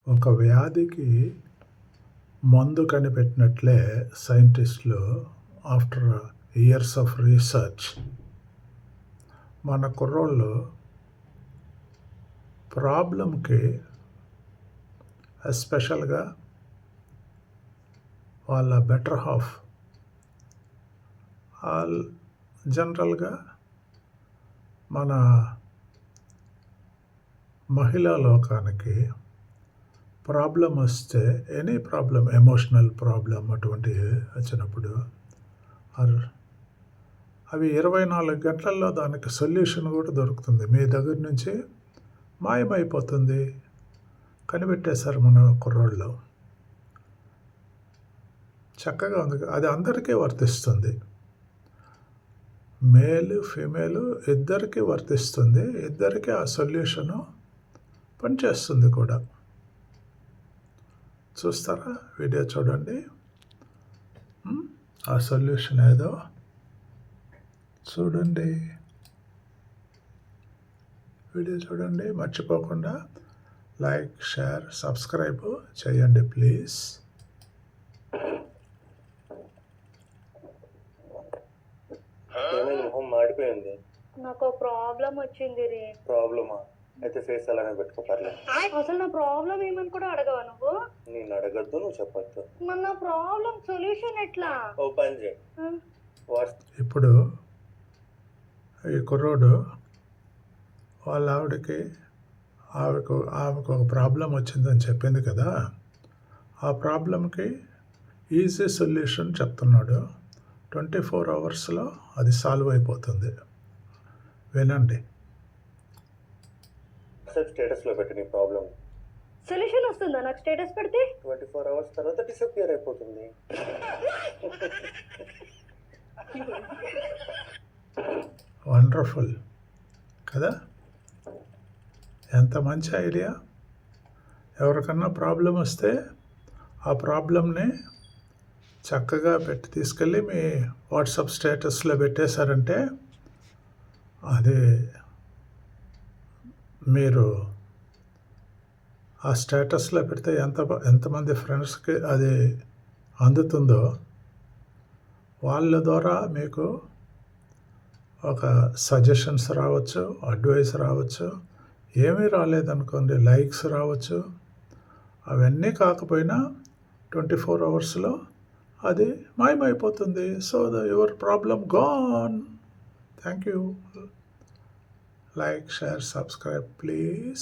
ఒక వ్యాధికి మందు కనిపెట్టినట్లే సైంటిస్టులు ఆఫ్టర్ ఇయర్స్ ఆఫ్ రీసెర్చ్ మన కుర్రోళ్ళు ప్రాబ్లంకి ఎస్పెషల్గా వాళ్ళ బెటర్ హాఫ్ జనరల్గా మన మహిళా లోకానికి ప్రాబ్లం వస్తే ఎనీ ప్రాబ్లం ఎమోషనల్ ప్రాబ్లం అటువంటి వచ్చినప్పుడు అవి 24 గంటల్లో దానికి సొల్యూషన్ కూడా దొరుకుతుంది. మీ దగ్గర నుంచి మాయమైపోతుంది. కనిపెట్టేశారు మన కుర్రోళ్ళు. చక్కగా ఉంది. అది అందరికీ వర్తిస్తుంది. మేలు ఫీమేలు ఇద్దరికీ వర్తిస్తుంది. ఇద్దరికీ ఆ సొల్యూషను పనిచేస్తుంది కూడా. చూస్తారా? వీడియో చూడండి. ఆ సొల్యూషన్ ఏదో చూడండి. వీడియో చూడండి. మర్చిపోకుండా లైక్, షేర్, సబ్స్క్రైబ్ చేయండి ప్లీజ్. మొహం మాడిపోయింది. నాకు ప్రాబ్లం వచ్చింది రే. ప్రాబ్లమా? అయితే ఫేస్ అలానే పెట్టుకో, పర్లేదు. అసలు నా ప్రాబ్లం ఏమని కూడా అడగవా నువ్వు? నేను అడగద్దు, నువ్వు చెప్పొద్దు. మన నా ప్రాబ్లం సొల్యూషన్ ఎట్లా? ఓ పని చేయి. ఇప్పుడు ఈ కుర్రోడు వాళ్ళ ఆమెకు ఒక ప్రాబ్లం వచ్చిందని చెప్పింది కదా. ఆ ప్రాబ్లంకి ఈజీ సొల్యూషన్ చెప్తున్నాడు. 24 అవర్స్లో అది సాల్వ్ అయిపోతుంది. వినండి. స్టేటస్లో పెట్టి నీ ప్రాబ్లం సొల్యూషన్ వస్తుందా నాకు స్టేటస్ పెడితే? 24 అవర్స్ తర్వాత డిసపియర్ అయిపోతుంది. వండర్ఫుల్ కదా? ఎంత మంచి ఐడియా. ఎవరికన్నా ప్రాబ్లం వస్తే ఆ ప్రాబ్లంని చక్కగా తీసుకెళ్ళి మీ వాట్సాప్ స్టేటస్లో పెట్టేశారంటే అది మీరు ఆ స్టేటస్లో పెడితే ఎంతమంది ఫ్రెండ్స్కి అది అందుతుందో వాళ్ళ ద్వారా మీకు ఒక సజెషన్స్ రావచ్చు, అడ్వైస్ రావచ్చు. ఏమీ రాలేదనుకోండి, లైక్స్ రావచ్చు. అవన్నీ కాకపోయినా 24 అవర్స్లో అది మాయమైపోతుంది. So your problem gone. Thank you. Like, share, subscribe please.